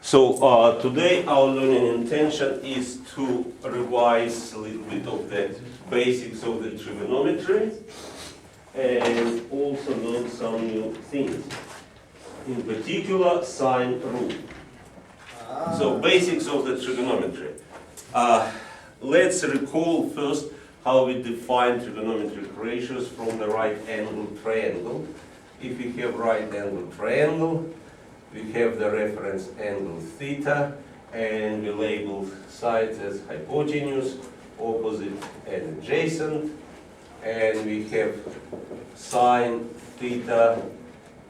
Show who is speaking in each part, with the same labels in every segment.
Speaker 1: So today our learning intention is to revise a little bit of the basics of the trigonometry and also learn some new things. In particular, sine rule. So basics of the trigonometry. Let's recall first how we define trigonometric ratios from the right angle triangle. If we have right angle triangle, we have the reference angle theta, and we label sides as hypotenuse, opposite, and adjacent. And we have sine theta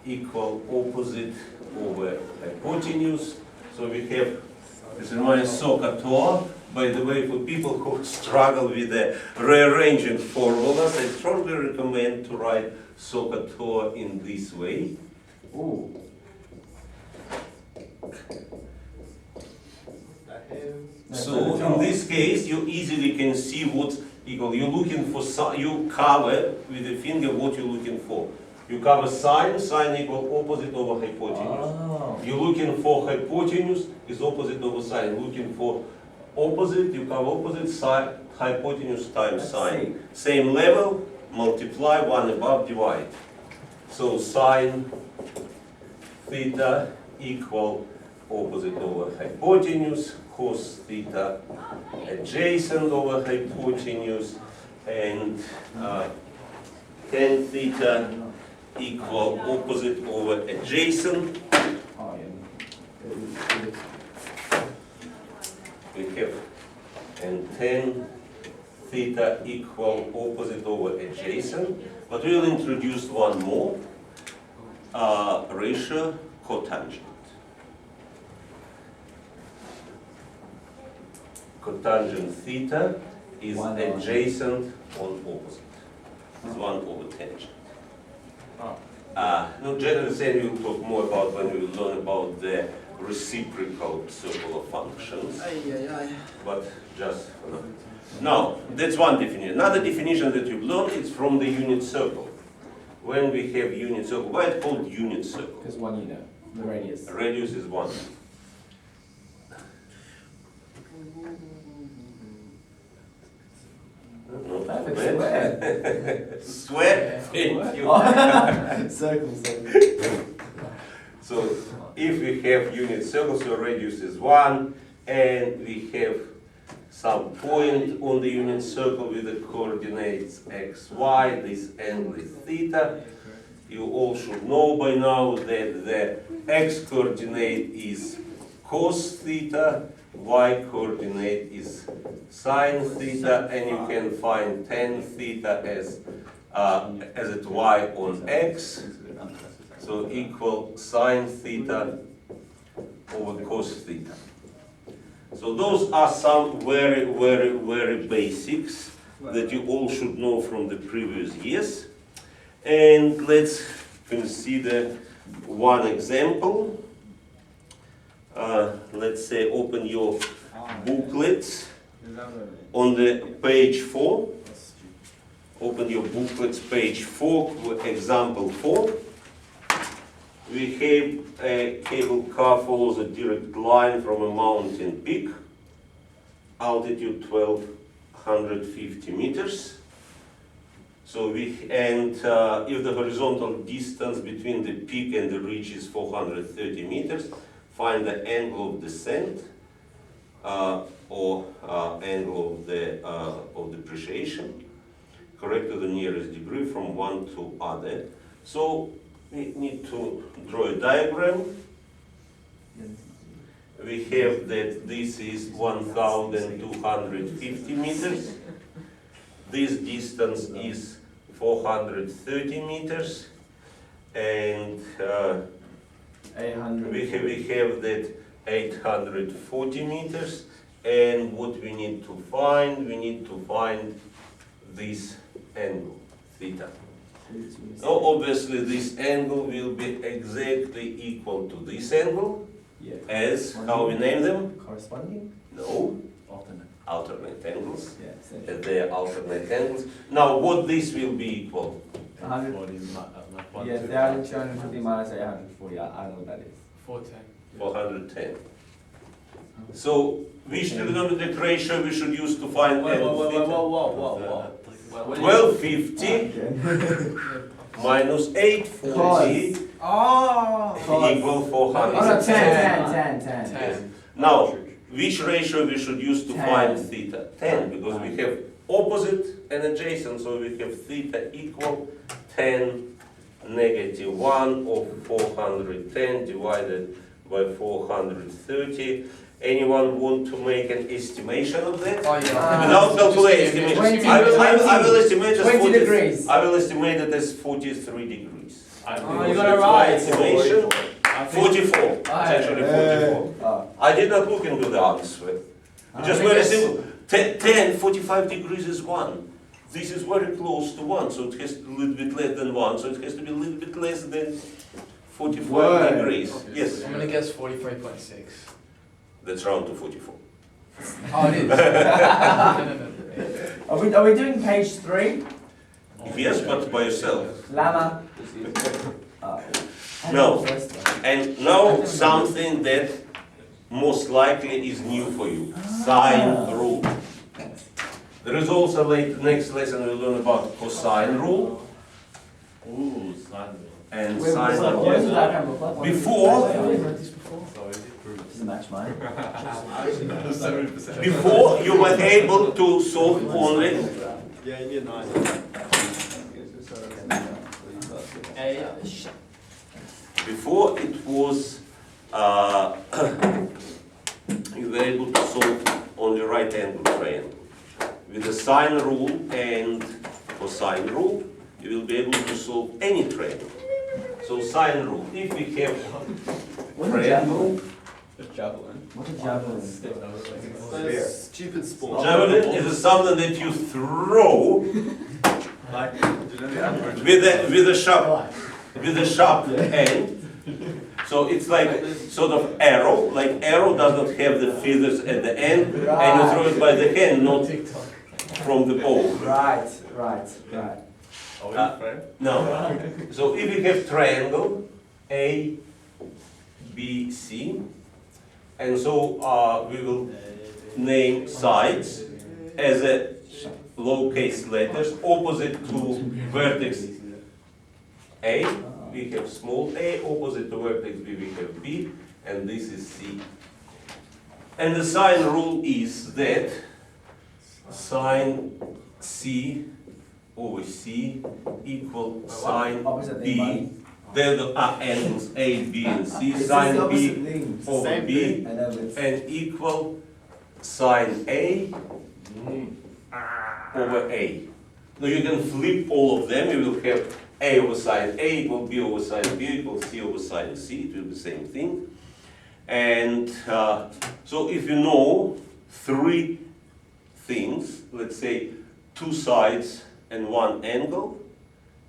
Speaker 1: equal opposite over hypotenuse. So we have, this reminds SOHCAHTOA. By the way, for people who struggle with the rearranging formulas, I strongly recommend to write SOHCAHTOA in this way. Ooh. So in this case, you easily can see what's equal. You're looking for, you cover with the finger what you're looking for. You cover sine, sine equal opposite over hypotenuse. Oh. You're looking for hypotenuse is opposite over sine. Looking for opposite, you cover opposite, sine, hypotenuse times sine. Same level, multiply, one above, divide. So sine theta equal opposite over hypotenuse, cos theta adjacent over hypotenuse, and tan theta equal opposite over adjacent. We have and tan theta equal opposite over adjacent, but we'll introduce one more ratio, cotangent. Cotangent theta is adjacent on opposite. It's 1 over tangent. No, generally saying we'll talk more about when we learn about the reciprocal circular functions. But just for now. Now, that's one definition. Another definition that you've learned is from the unit circle. When we have unit circle, why it's called unit circle?
Speaker 2: Because 1 unit, the radius.
Speaker 1: The radius is 1. No,
Speaker 2: square.
Speaker 1: Square? Thank you.
Speaker 2: Circle.
Speaker 1: So if we have unit circle, so radius is 1, and we have some point on the unit circle with the coordinates x, y, this angle is theta. You all should know by now that the x coordinate is cos theta, y coordinate is sine theta, and you can find tan theta as it y on x, so equal sine theta over cos theta. So those are some very basics that you all should know from the previous years. And let's consider one example. Let's say open your booklets on the page 4. Open your booklets, page 4, example 4. We have a cable car follows a direct line from a mountain peak, altitude 1250 meters. So if the horizontal distance between the peak and the ridge is 430 meters, find the angle of descent or angle of depreciation, correct to the nearest degree from one to other. So we need to draw a diagram. We have that this is 1250 meters. This distance is 430 meters, and we have that 840 meters. And what we need to find? We need to find this angle, theta. Now, obviously, this angle will be exactly equal to this angle, as how we name them?
Speaker 2: Corresponding?
Speaker 1: No.
Speaker 2: Alternate.
Speaker 1: Alternate angles.
Speaker 2: Yeah,
Speaker 1: They are alternate angles. Now, what this will be equal?
Speaker 2: 140. Yeah, 350 minus 840. I know what that is.
Speaker 3: 410.
Speaker 1: 410. So which trigonometric ratio we should use to find
Speaker 3: Whoa,
Speaker 1: angle
Speaker 3: whoa,
Speaker 1: theta?
Speaker 3: whoa, whoa, whoa, whoa.
Speaker 1: 1250 minus 840
Speaker 3: Oh!
Speaker 1: equal
Speaker 2: Oh, no,
Speaker 1: 400.
Speaker 2: 10.
Speaker 1: Yes. Now, which ratio we should use to
Speaker 2: 10.
Speaker 1: find theta? 10, because we have opposite and adjacent, so we have theta equal 10 negative 1 of 410 divided by 430. Anyone want to make an estimation of that?
Speaker 3: Oh, yeah.
Speaker 1: Without calculating estimation.
Speaker 2: 20,
Speaker 1: I will estimate it as
Speaker 2: 20 degrees.
Speaker 1: I will estimate it as 43 degrees.
Speaker 3: Oh, you got it
Speaker 1: That's my
Speaker 3: right.
Speaker 1: estimation. 44. It's
Speaker 3: Ah,
Speaker 1: actually 44. I did not look into the answer. Just
Speaker 3: I
Speaker 1: very
Speaker 3: guess-
Speaker 1: simple. 10, 45 degrees is 1. This is very close to 1, so it has to be a little bit less than 1, so it has to be a little bit less than 45
Speaker 2: Word.
Speaker 1: degrees. Yes,
Speaker 3: I'm gonna guess 43.6.
Speaker 1: that's round to 44.
Speaker 3: Oh, it is. No.
Speaker 2: Are we doing page 3?
Speaker 1: Yes, but by yourself.
Speaker 2: Llama.
Speaker 1: No. And now something that most likely is new for you. Sine rule. There is also next lesson we'll learn about cosine rule
Speaker 4: Ooh, sine.
Speaker 1: and
Speaker 2: Where
Speaker 1: sine
Speaker 2: does
Speaker 1: rule.
Speaker 2: that come from?
Speaker 1: Before-
Speaker 2: Doesn't match mine.
Speaker 4: 70%.
Speaker 1: Before you were able to solve only
Speaker 4: Yeah, you need 9.
Speaker 1: before it was you were able to solve only right angle triangle. With the sine rule and cosine rule, you will be able to solve any triangle. So sine rule, if we have
Speaker 2: What's a
Speaker 1: triangle,
Speaker 2: javelin?
Speaker 4: Javelin.
Speaker 2: What's a javelin?
Speaker 4: Stupid sport.
Speaker 1: javelin is something that you throw
Speaker 4: Like, do you know the average?
Speaker 1: with a sharp end. So it's like sort of arrow, like arrow does not have the feathers at the end, and you throw it by the hand, not from the bow.
Speaker 2: Right.
Speaker 4: Are we
Speaker 1: Uh,
Speaker 4: friend?
Speaker 1: No. So if you have triangle A, B, C, and so we will name sides as a lowercase letters opposite to vertex A. We have small a, opposite to vertex B we have B, and this is C. And the sine rule is that sine C over C equal sine
Speaker 2: Opposite
Speaker 1: B.
Speaker 2: thing,
Speaker 1: There are angles A, B, and C.
Speaker 2: It's
Speaker 1: Sine
Speaker 2: the opposite
Speaker 1: B
Speaker 2: thing.
Speaker 1: over
Speaker 4: Same
Speaker 1: B
Speaker 2: I know this.
Speaker 1: and equal sine A over A. Now you can flip all of them. You will have A over sine A equal B over sine B equal C over sine C. It will be the same thing. And so if you know three things, let's say two sides and one angle,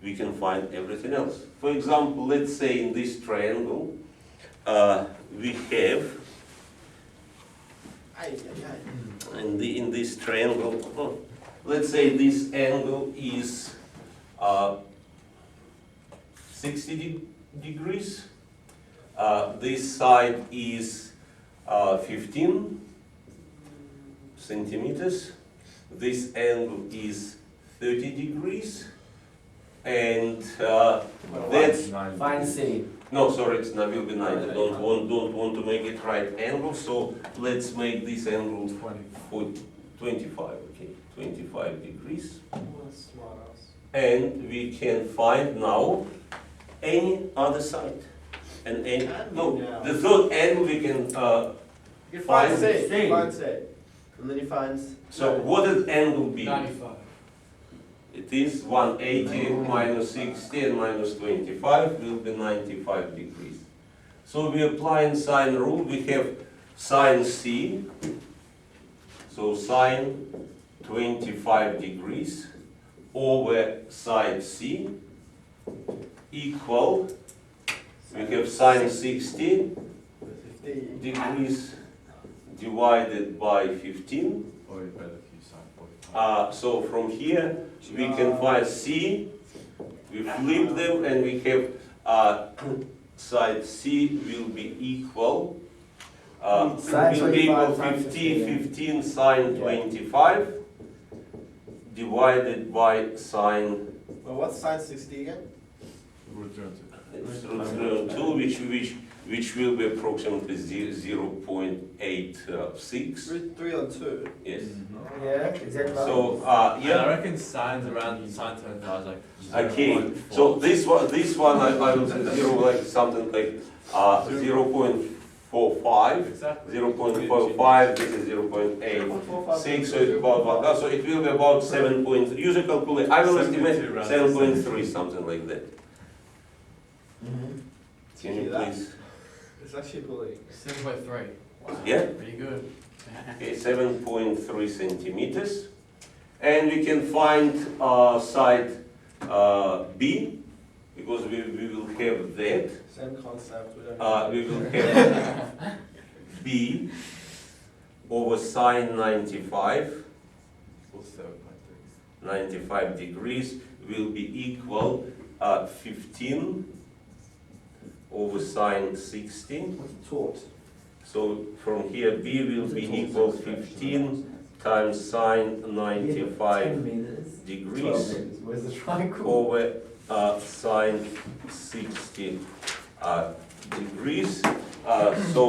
Speaker 1: we can find everything else. For example, let's say in this triangle, we have, in this triangle, let's say this angle is 60 degrees. This side is 15 centimeters. This angle is 30 degrees. And that's,
Speaker 2: Find C.
Speaker 1: no, sorry, it's not, will be 90. Don't want to make it right angle, so let's make this angle for 25, okay, 25 degrees. And we can find now any other side. And any, no, the third angle we can,
Speaker 4: You
Speaker 1: find
Speaker 4: C.
Speaker 2: C.
Speaker 4: Find C. And then you find.
Speaker 1: so what does angle be?
Speaker 3: 95.
Speaker 1: It is 180 minus 60 and minus 25 will be 95 degrees. So we apply in sine rule, we have sine C, so sine 25 degrees over side C equal, we have sine 60 degrees divided by 15. So from here we can find C, we flip them and we have side C will be equal
Speaker 2: Sine
Speaker 1: it will be equal
Speaker 2: 25
Speaker 1: 50,
Speaker 2: times
Speaker 1: 15 sine
Speaker 2: Yeah.
Speaker 1: 25 divided by sine
Speaker 4: Well, what's sine 60 again?
Speaker 1: root 2, which will be approximately 0.86.
Speaker 4: Root 3 on 2.
Speaker 1: Yes.
Speaker 2: Yeah, exactly.
Speaker 1: So,
Speaker 5: I
Speaker 1: yeah.
Speaker 5: reckon sine's around sine 25 is like
Speaker 1: Okay,
Speaker 5: 0.4.
Speaker 1: so this one I will zero like something like 0.45,
Speaker 5: Exactly.
Speaker 1: 0.45, this is 0.86, so it's about, so it will be about 7 point, use a calculator, I will estimate
Speaker 5: 72 rounds.
Speaker 1: 7.3, something like that.
Speaker 2: Mhm.
Speaker 1: Can you
Speaker 4: See that?
Speaker 1: please?
Speaker 4: It's actually pulling.
Speaker 3: 7.3.
Speaker 1: Yeah?
Speaker 3: Pretty good.
Speaker 1: Okay, 7.3 centimeters. And we can find side B, because we will have that.
Speaker 4: Same concept. We don't
Speaker 1: We will have B over sine 95,
Speaker 5: Equals 7.3.
Speaker 1: 95 degrees will be equal 15 over sine 60.
Speaker 2: What's taught?
Speaker 1: So from here B will be equal 15 times sine 95
Speaker 2: 10 meters. 12
Speaker 1: degrees
Speaker 2: meters. Where's the triangle?
Speaker 1: over sine 60 degrees. So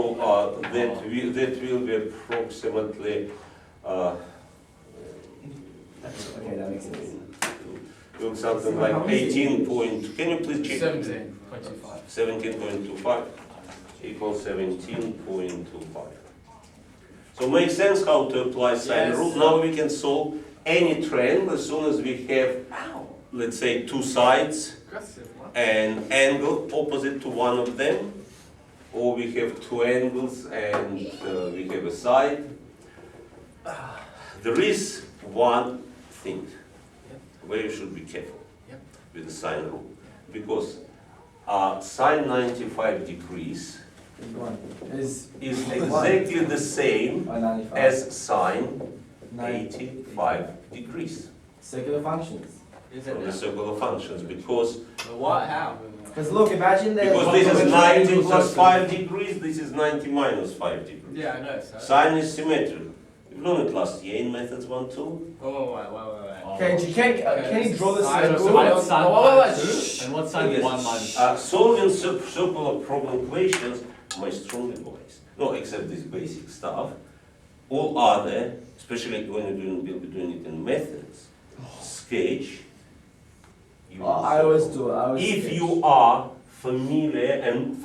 Speaker 1: that will be approximately
Speaker 2: Okay, that makes sense.
Speaker 1: something like 18 point. Can you please check?
Speaker 3: 17.25.
Speaker 1: 17.25 equals 17.25. So makes sense how to apply sine
Speaker 3: Yes.
Speaker 1: rule. Now we can solve any triangle as soon as we have, let's say, two sides
Speaker 3: Aggressive, man.
Speaker 1: and angle opposite to one of them, or we have two angles and we have a side. There is one thing where you should be careful
Speaker 3: Yep.
Speaker 1: with the sine rule, because sine 95 degrees
Speaker 2: There's one. Is
Speaker 1: is exactly the same
Speaker 2: 95.
Speaker 1: as sine
Speaker 2: 90.
Speaker 1: 85 degrees
Speaker 2: Circular functions.
Speaker 3: Is
Speaker 1: from
Speaker 3: it
Speaker 1: the
Speaker 3: now?
Speaker 1: circle of functions, because
Speaker 3: What? How?
Speaker 2: Because look, imagine that.
Speaker 1: this is 90 plus 5 degrees, this is 90 minus 5 degrees.
Speaker 3: Yeah, I know. So.
Speaker 1: Sine is symmetric. You've learned it last year in methods 1, 2.
Speaker 3: Oh, wait.
Speaker 2: Okay, can you draw the
Speaker 3: Sine
Speaker 2: circle?
Speaker 3: of-
Speaker 5: What's sine
Speaker 3: Wait,
Speaker 5: minus
Speaker 3: wait.
Speaker 5: 2? And what's sine
Speaker 1: Yes.
Speaker 5: 1 minus 2?
Speaker 1: Solving circular problem equations, my strong advice. No, except this basic stuff. All other, especially when you'll be doing it in methods, sketch. You will
Speaker 2: I always
Speaker 1: solve.
Speaker 2: do it. I always
Speaker 1: If
Speaker 2: sketch.
Speaker 1: you are familiar and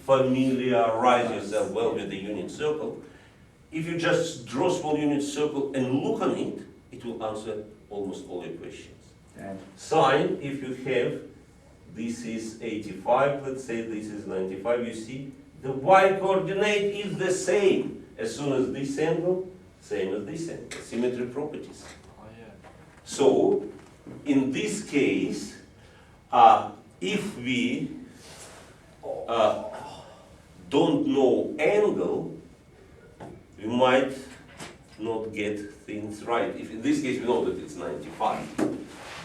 Speaker 1: familiarize yourself well with the unit circle, if you just draw small unit circle and look on it, it will answer almost all your questions.
Speaker 2: And
Speaker 1: Sine, if you have, this is 85, let's say this is 95, you see, the y coordinate is the same. As soon as this angle, same as this angle, symmetry properties.
Speaker 5: Oh yeah.
Speaker 1: So, in this case, if we don't know angle, we might not get things right. If in this case we know that it's 95,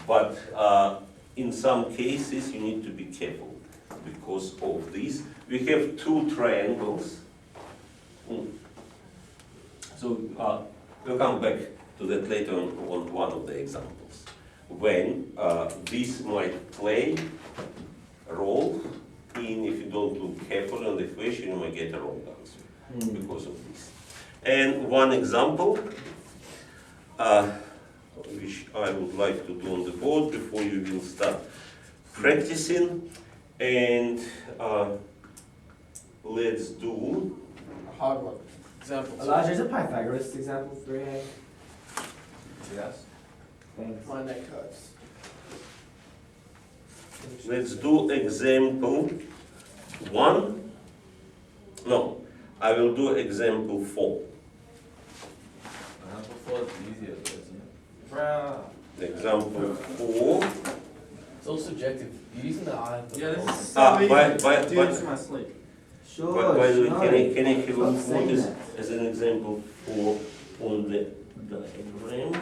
Speaker 1: but in some cases you need to be careful because of this. We have two triangles. So we'll come back to that later on one of the examples, when this might play a role in, if you don't look carefully on the equation, you might get a wrong answer because of this. And one example, which I would like to do on the board before you will start practicing, and let's do
Speaker 4: Hard one.
Speaker 3: Example.
Speaker 2: Elijah, is a Pythagoras example 3A?
Speaker 4: Yes.
Speaker 2: Thanks.
Speaker 4: My neck hurts.
Speaker 1: Let's do example 1. No, I will do example 4.
Speaker 5: Before it's easier, though, isn't it?
Speaker 3: Bruh.
Speaker 1: Example 4.
Speaker 5: It's all subjective. You're using the eye.
Speaker 3: Yeah, this is so
Speaker 1: Ah,
Speaker 3: easy.
Speaker 1: by
Speaker 3: Do this in my sleep.
Speaker 2: Sure.
Speaker 1: the way,
Speaker 2: no.
Speaker 1: can I have
Speaker 2: Stop
Speaker 1: a look
Speaker 2: saying
Speaker 1: this
Speaker 2: that.
Speaker 1: as an example 4 on the diagram?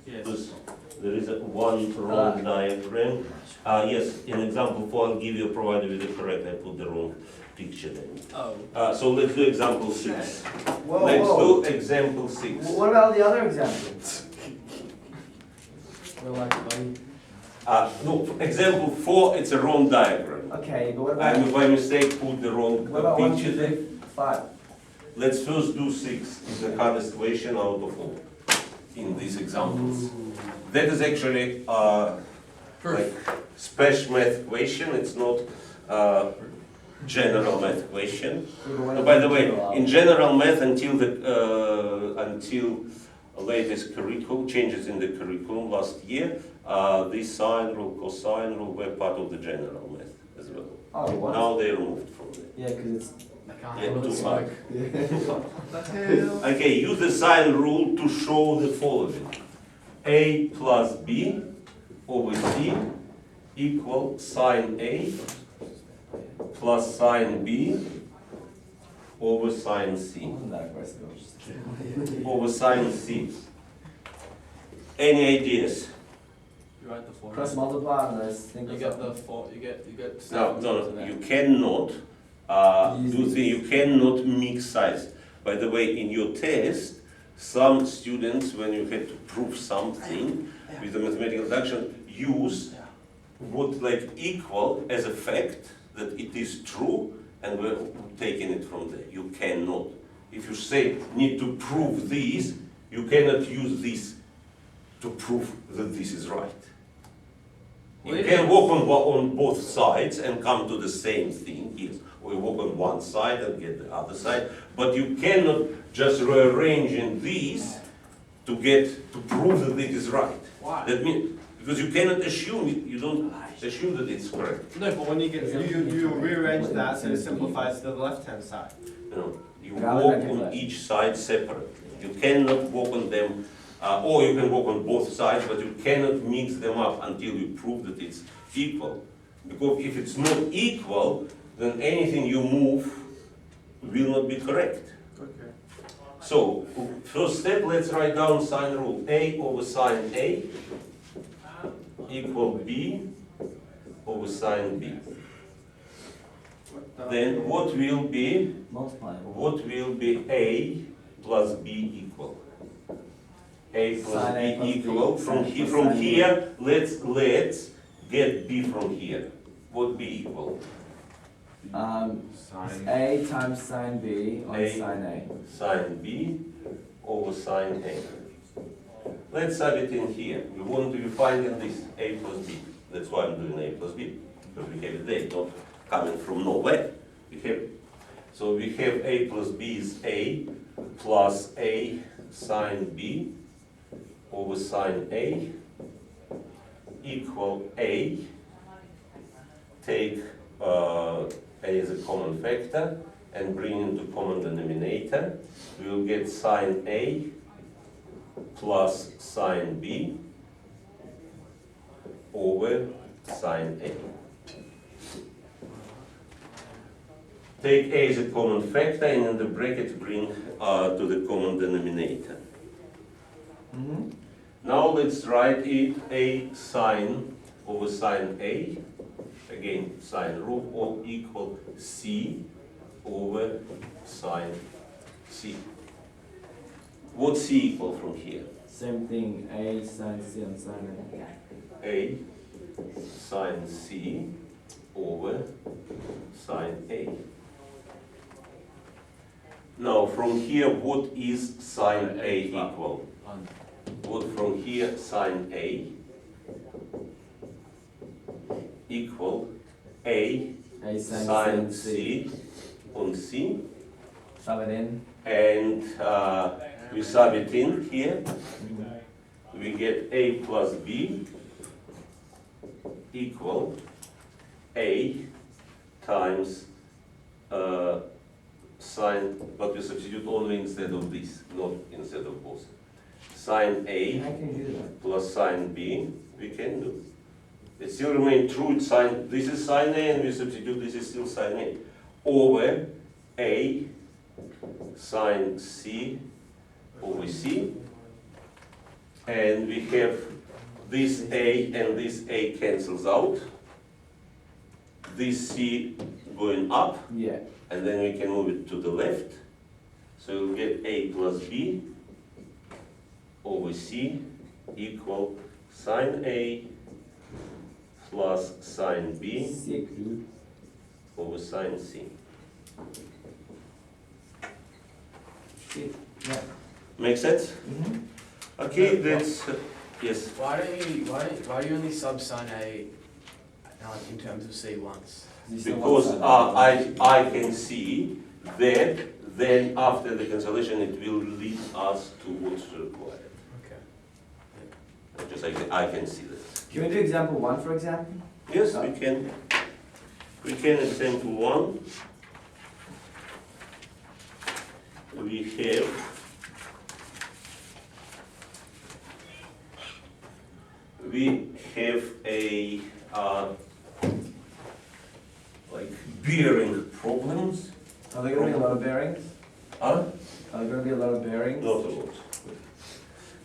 Speaker 3: Yes.
Speaker 1: Because There is one wrong diagram. Yes, in example 4, I'll give you, provided with the correct, I put the wrong picture there.
Speaker 3: Oh.
Speaker 1: So let's do example 6.
Speaker 2: Whoa,
Speaker 1: Let's
Speaker 2: whoa.
Speaker 1: do example 6.
Speaker 2: What about the other examples?
Speaker 3: Relax, buddy.
Speaker 1: No, example 4, it's a wrong diagram.
Speaker 2: Okay, but what
Speaker 1: I
Speaker 2: about,
Speaker 1: by mistake put the wrong
Speaker 2: what about 1,
Speaker 1: picture
Speaker 2: 2,
Speaker 1: there.
Speaker 2: 3, 5?
Speaker 1: Let's first do 6. It's the hardest question out of all in these examples. That is actually like special math question. It's not general math question. By the way, in general math, until latest curriculum changes in the curriculum last year, this sine rule, cosine rule were part of the general math as well.
Speaker 2: Oh, what?
Speaker 1: Now they removed from there.
Speaker 2: Yeah, because it's.
Speaker 3: I can't
Speaker 1: Yeah,
Speaker 3: remember
Speaker 1: too
Speaker 3: the
Speaker 1: hard.
Speaker 3: smoke. What the hell?
Speaker 1: Okay, use the sine rule to show the following. A plus B over C equal sine A plus sine B over sine C
Speaker 2: Wasn't that aggressive?
Speaker 1: over sine C. Any ideas?
Speaker 3: You write the formula.
Speaker 2: Cross multiply and let's think
Speaker 3: You
Speaker 2: of
Speaker 3: get
Speaker 2: something.
Speaker 3: the four. You get.
Speaker 1: No, you cannot you cannot mix sides. By the way, in your test, some students, when you had to prove something with the mathematical reduction, use what like equal as a fact that it is true, and we're taking it from there. You cannot. If you say need to prove this, you cannot use this to prove that this is right. You can walk on both sides and come to the same thing, yes. Or you walk on one side and get the other side, but you cannot just rearrange in these to prove that it is right.
Speaker 3: Why?
Speaker 1: That means, because you cannot assume, you don't assume that it's correct.
Speaker 6: No, but when you get you rearrange that so it simplifies to the left-hand side.
Speaker 1: You
Speaker 2: Yeah,
Speaker 1: walk
Speaker 2: I can do
Speaker 1: on
Speaker 2: that.
Speaker 1: each side separately. You cannot walk on them, or you can walk on both sides, but you cannot mix them up until you prove that it's equal. Because if it's not equal, then anything you move will not be correct.
Speaker 6: Okay.
Speaker 1: So, first step, let's write down sine rule. A over sine A equal B over sine B. Then what will be A plus B equal? A plus
Speaker 2: Sine A
Speaker 1: B
Speaker 2: plus B.
Speaker 1: equal, from
Speaker 2: Sine
Speaker 1: here,
Speaker 2: plus sine B.
Speaker 1: let's get B from here. What B equal?
Speaker 5: Sine.
Speaker 2: A times sine B on
Speaker 1: A.
Speaker 2: sine A.
Speaker 1: Sine B over sine A. Let's add it in here. We want to be finding this A plus B. That's why I'm doing A plus B, because we have it there, not coming from nowhere. We have it. So we have A plus B is A plus A sine B over sine A equal A. Take A as a common factor and bring into common denominator. We will get sine A plus sine B over sine A. Take A as a common factor and in the bracket bring to the common denominator.
Speaker 2: Mm-hmm.
Speaker 1: Now let's write it A sine over sine A. Again, sine rule, all equal C over sine C. What's C equal from here?
Speaker 2: Same thing, A sine C on sine
Speaker 1: A sine C over sine A. Now from here, what is sine A equal? What from here, sine A equal A
Speaker 2: A. A sine
Speaker 1: sine
Speaker 2: C.
Speaker 1: C on C,
Speaker 2: Shove it in.
Speaker 1: and we sub it in here. We get A plus B equal A times sine, but we substitute only instead of this, not instead of both. Sine
Speaker 2: How
Speaker 1: A
Speaker 2: can you do that?
Speaker 1: plus sine B, we can do. It still remains true, it's sine, this is sine A and we substitute this is still sine A. Over A sine C over C. And we have this A and this A cancels out. This C going up,
Speaker 2: Yeah.
Speaker 1: and then we can move it to the left. So you'll get A plus B over C equal sine A plus sine B
Speaker 2: Sick, dude.
Speaker 1: over sine C.
Speaker 2: Sick. Yeah.
Speaker 1: Make sense?
Speaker 2: Mm-hmm.
Speaker 1: Okay, that's, yes.
Speaker 3: Why do you only sub sine A in terms of C once?
Speaker 1: Because I can see that then after the cancellation it will lead us to what's required.
Speaker 3: Okay.
Speaker 1: Just like I can see that.
Speaker 2: Can we do example 1 for example?
Speaker 1: Yes, we can. We can example 1. We have a like bearing problems.
Speaker 2: Are there going to be a lot of bearings?
Speaker 1: Huh?
Speaker 2: Are there going to be a lot of bearings?
Speaker 1: Not a lot.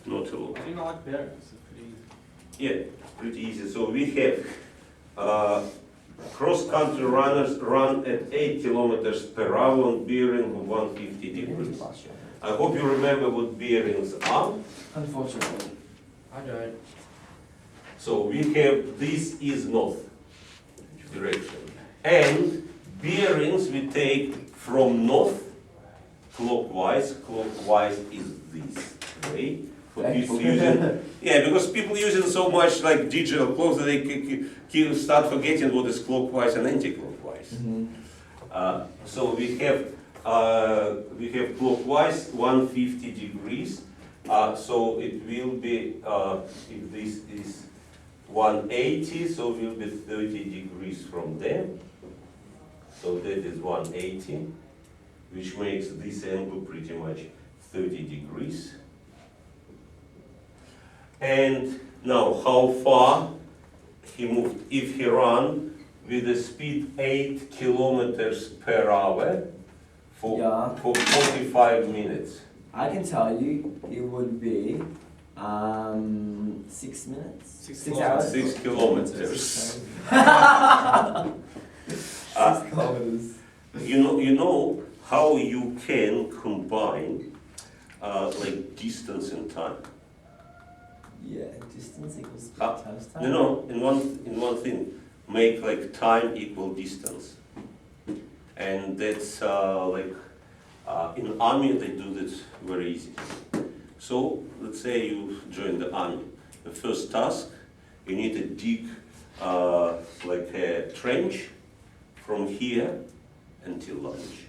Speaker 1: Not a lot.
Speaker 6: I do not like bearings, it's pretty easy.
Speaker 1: Yeah, pretty easy. So we have cross-country runners run at 8 kilometers per hour on bearing of 150 degrees. I hope you remember what bearings are.
Speaker 2: Unfortunately.
Speaker 3: I don't.
Speaker 1: So we have, this is north direction. And bearings we take from north clockwise. Clockwise is this way. For people using, yeah, because people using so much like digital clocks that they start forgetting what is clockwise and anti-clockwise.
Speaker 2: Mm-hmm.
Speaker 1: So we have clockwise 150 degrees. So it will be if this is 180, so it will be 30 degrees from there. So that is 180, which makes this angle pretty much 30 degrees. And now, how far he moved? If he ran with a speed 8 kilometers per hour for,
Speaker 2: Yeah.
Speaker 1: for 45 minutes.
Speaker 2: I can tell you it would be 6 minutes.
Speaker 6: 6
Speaker 2: 6
Speaker 6: kilometers.
Speaker 2: hours.
Speaker 1: 6 kilometers.
Speaker 2: 6 kilometers.
Speaker 1: You know how you can combine like distance and time.
Speaker 2: Yeah, distance equals speed
Speaker 1: Ah,
Speaker 2: times time.
Speaker 1: In one thing, make like time equal distance, and that's in army they do this very easy. So let's say you join the army. The first task, you need to dig like a trench from here until lunch.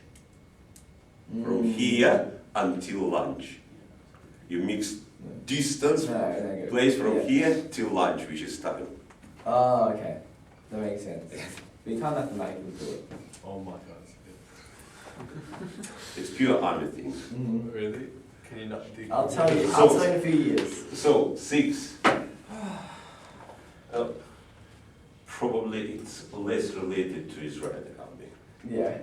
Speaker 1: From here until lunch. You mix distance, place from here till lunch, which is time.
Speaker 2: Oh, okay. That makes sense. We can't mathematically do it.
Speaker 5: Oh my god.
Speaker 1: It's pure army thing.
Speaker 2: Mm-hmm.
Speaker 5: Really? Can you not dig?
Speaker 2: I'll tell you.
Speaker 1: So-
Speaker 2: I'll tell you in a few years.
Speaker 1: So 6. Probably it's less related to Israeli army.
Speaker 2: Yeah.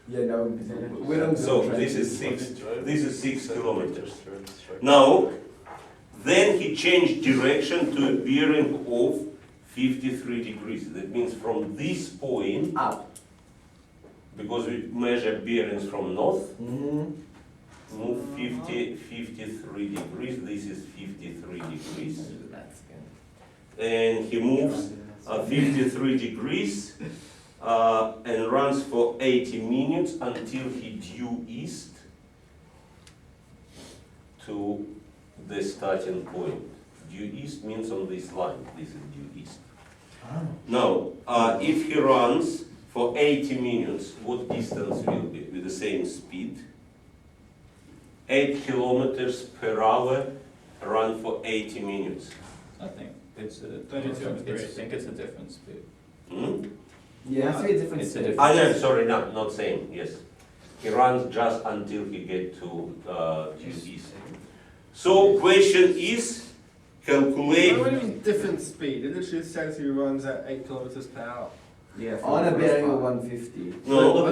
Speaker 2: Yeah. No. We don't. do
Speaker 1: So
Speaker 2: trenches.
Speaker 1: this is 6. This is 6 kilometers. Now, then he changed direction to a bearing of 53 degrees. That means from this point,
Speaker 2: Up.
Speaker 1: because we measure bearings from north,
Speaker 2: Mm-hmm.
Speaker 1: move 53 degrees. This is 53 degrees.
Speaker 2: That's good.
Speaker 1: And he moves 53 degrees and runs for 80 minutes until he due east to the starting point. Due east means on this line. This is due east.
Speaker 2: Oh.
Speaker 1: Now, if he runs for 80 minutes, what distance will be with the same speed? 8 kilometers per hour, run for 80 minutes.
Speaker 7: I think it's a
Speaker 6: 32
Speaker 7: I think it's a different speed.
Speaker 1: Hmm?
Speaker 2: Yeah, it has to be a different
Speaker 7: It's a
Speaker 2: speed.
Speaker 7: different-
Speaker 1: No, sorry, not saying, yes. He runs just until he get to due east. So question is,
Speaker 6: What do you
Speaker 1: calculate,
Speaker 6: mean different speed? It literally says he runs at 8 kilometers per hour.
Speaker 3: Yeah.
Speaker 2: On a bearing of 150.
Speaker 1: no,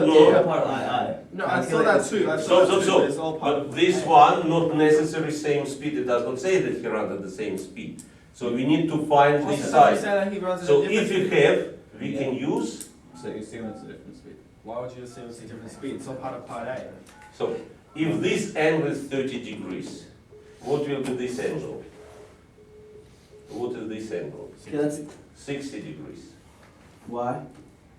Speaker 3: part I.
Speaker 6: No, I saw that too. I saw
Speaker 1: So,
Speaker 6: that
Speaker 1: so,
Speaker 6: too,
Speaker 1: so,
Speaker 6: but it's all part
Speaker 1: but
Speaker 6: of
Speaker 1: this one, not necessarily same speed, it does not say that he runs at the same speed. So we need to find
Speaker 6: Also,
Speaker 1: this
Speaker 6: you
Speaker 1: side.
Speaker 6: say that he runs at
Speaker 1: So
Speaker 6: a different
Speaker 1: if you
Speaker 6: speed.
Speaker 1: have, we can use,
Speaker 7: So you assume it's a different speed.
Speaker 6: Why would you assume it's a different speed? It's all part of part A.
Speaker 1: so if this angle is 30 degrees, what will be this angle? What is this angle?
Speaker 2: Okay, that's
Speaker 1: 60 degrees.
Speaker 2: why?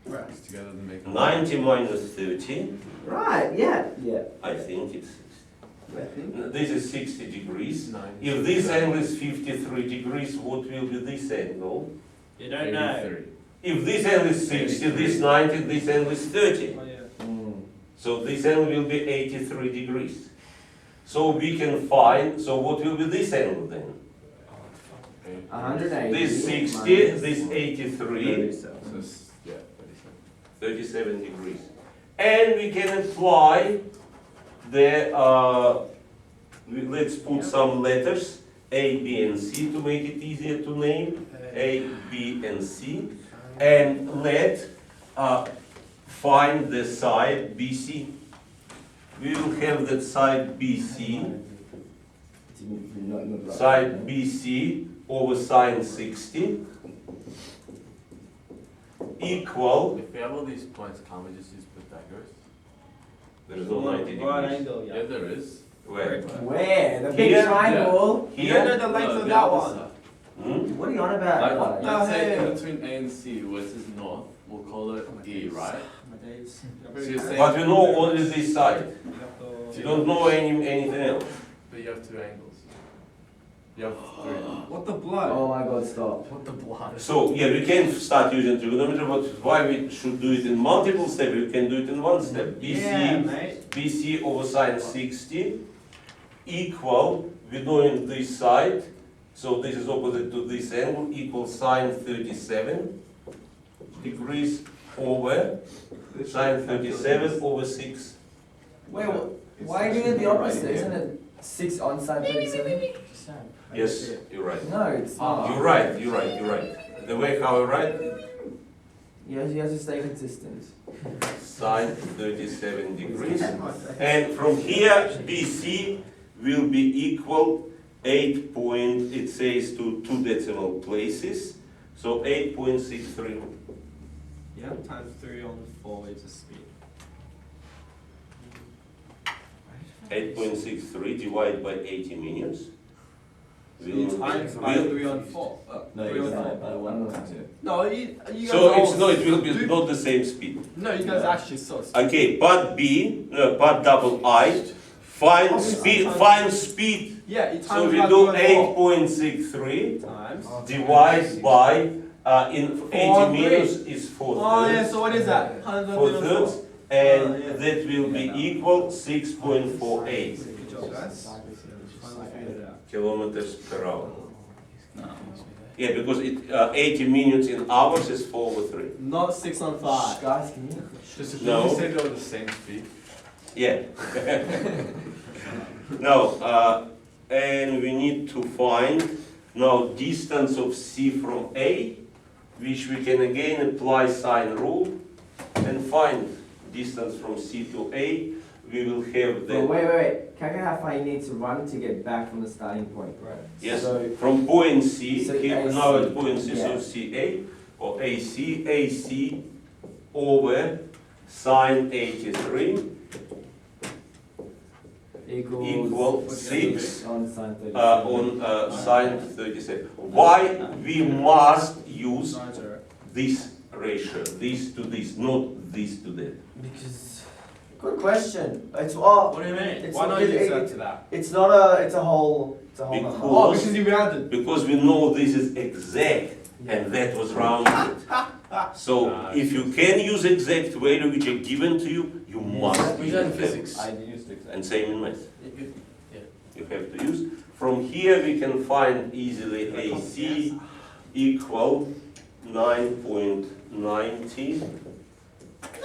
Speaker 6: Right.
Speaker 5: It's together to make.
Speaker 1: 90 minus 30,
Speaker 2: Right, yeah. Yeah.
Speaker 1: I think it's 60.
Speaker 2: I think.
Speaker 1: No, this is 60 degrees.
Speaker 5: Nine.
Speaker 1: If this angle is 53 degrees, what will be this angle?
Speaker 6: You don't know.
Speaker 5: 83.
Speaker 1: If this angle is 60, this 90, this angle is 30.
Speaker 6: Oh, yeah.
Speaker 1: So this angle will be 83 degrees. So we can find, so what will be this angle then?
Speaker 2: 180.
Speaker 1: This 60,
Speaker 2: minus
Speaker 1: this 83,
Speaker 2: 37.
Speaker 5: So it's, yeah,
Speaker 1: 37 degrees. And we can apply the, let's put some letters, A, B, and C to make it easier to name. A, B, and C. And let find the side BC. We will have that side BC, side BC over sine 60 equal,
Speaker 5: If we have all these points, can't we just use Pythagoras?
Speaker 1: there is no 90
Speaker 6: Right
Speaker 1: degrees.
Speaker 6: angle,
Speaker 5: Yeah,
Speaker 6: yeah.
Speaker 5: there is.
Speaker 1: Where?
Speaker 2: Where? The big
Speaker 1: Here?
Speaker 2: triangle?
Speaker 6: You don't know
Speaker 1: Here?
Speaker 6: the length
Speaker 5: No,
Speaker 6: of
Speaker 5: the
Speaker 6: that
Speaker 5: other
Speaker 6: one.
Speaker 5: side.
Speaker 1: Hmm?
Speaker 2: What are you on about?
Speaker 5: Like,
Speaker 2: Like,
Speaker 6: no,
Speaker 5: let's say
Speaker 6: hey.
Speaker 5: in between A and C, where it says north, we'll call it E, right?
Speaker 6: My days.
Speaker 5: So you're saying-
Speaker 1: But we know only this side.
Speaker 6: You
Speaker 1: We don't know anything else.
Speaker 5: But you have two angles. You have three.
Speaker 6: What the blood?
Speaker 2: Oh my god, stop.
Speaker 3: What the blood?
Speaker 1: So, yeah, we can start using trigonometry, but why we should do it in multiple steps? We can do it in one step.
Speaker 6: Yeah,
Speaker 1: BC,
Speaker 6: mate.
Speaker 1: BC over sine 60 equal, we know in this side, so this is opposite to this angle, equal sine 37 degrees over sine 37 over 6.
Speaker 2: Wait, why are you doing the opposite? Isn't it 6 on side 37?
Speaker 1: Yes, you're right.
Speaker 2: No, it's not.
Speaker 1: You're right, you're right, you're right. The way how I write,
Speaker 2: You have to stay consistent.
Speaker 1: sine 37 degrees. And from here, BC will be equal 8 point, it says to 2 decimal places, so 8.63.
Speaker 6: Yeah, times 3 on 4 is a speed.
Speaker 1: 8.63 divided by 80 minutes. Will-
Speaker 6: Times by
Speaker 1: will-
Speaker 6: 3 on 4.
Speaker 7: No,
Speaker 6: Three
Speaker 7: you
Speaker 6: on
Speaker 7: divide
Speaker 6: four.
Speaker 7: by 1.2.
Speaker 6: No, you guys
Speaker 1: So
Speaker 6: are
Speaker 1: it's
Speaker 6: all-
Speaker 1: no, it will be
Speaker 6: do-
Speaker 1: not the same speed.
Speaker 6: No, you guys actually so
Speaker 1: Okay, part B, part double I, find speed.
Speaker 6: Yeah, it
Speaker 1: So
Speaker 6: times
Speaker 1: we
Speaker 6: by
Speaker 1: do
Speaker 6: 3 on
Speaker 1: 8.63
Speaker 6: 4 times.
Speaker 1: divide by, in 80
Speaker 6: 4
Speaker 1: minutes is 4
Speaker 6: Oh yeah,
Speaker 1: thirds.
Speaker 6: so what is that? Times by
Speaker 1: 4
Speaker 6: 3 on
Speaker 1: thirds,
Speaker 6: 4.
Speaker 1: and
Speaker 6: Oh, yeah.
Speaker 1: that will be equal 6.48
Speaker 6: Good job, guys. Finally figured it out.
Speaker 1: kilometers per hour.
Speaker 7: No.
Speaker 1: Yeah, because 80 minutes in hours is 4 over 3.
Speaker 6: Not 6 on 5.
Speaker 2: Guys, can you?
Speaker 5: Just
Speaker 1: No.
Speaker 5: you said they're the same speed.
Speaker 1: Yeah. Now, and we need to find now distance of C from A, which we can again apply sine rule and find distance from C to A. We will have
Speaker 2: Oh,
Speaker 1: the,
Speaker 2: wait. Calculate how far you need to run to get back from the starting point. Right.
Speaker 1: yes,
Speaker 2: So,
Speaker 1: from point C,
Speaker 2: So
Speaker 1: here,
Speaker 2: AC,
Speaker 1: now at point C, so
Speaker 2: yeah.
Speaker 1: CA, or AC over sine 83 equal 6
Speaker 2: on sine 37.
Speaker 1: on sine 37. Why we must use
Speaker 6: 9-0.
Speaker 1: this ratio, this to this, not this to that?
Speaker 2: Because, good question. It's all.
Speaker 6: What do you mean?
Speaker 2: It's
Speaker 6: Why not
Speaker 2: it-
Speaker 6: use
Speaker 2: it-
Speaker 6: that to that?
Speaker 2: It's not a. It's a whole. It's a whole.
Speaker 1: Because-
Speaker 2: number.
Speaker 6: Oh, because you rounded.
Speaker 1: Because we know this is exact and that was rounded. So if you can use exact value which are given to you, you must
Speaker 3: We
Speaker 1: use
Speaker 3: learned
Speaker 1: it.
Speaker 3: physics.
Speaker 7: I used exactly.
Speaker 1: And same in math.
Speaker 3: Yeah.
Speaker 1: You have to use. From here we can find easily AC equal 9.90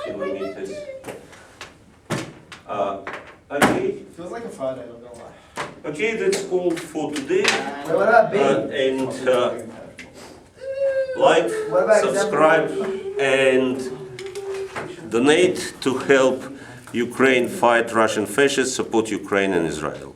Speaker 1: kilometers. Okay,
Speaker 6: Feels like a Friday, I'm not gonna lie.
Speaker 1: okay, that's all for today.
Speaker 2: Wait, what about B?
Speaker 1: And like,
Speaker 2: What about
Speaker 1: subscribe, and donate to help Ukraine fight Russian fascists, support Ukraine and Israel.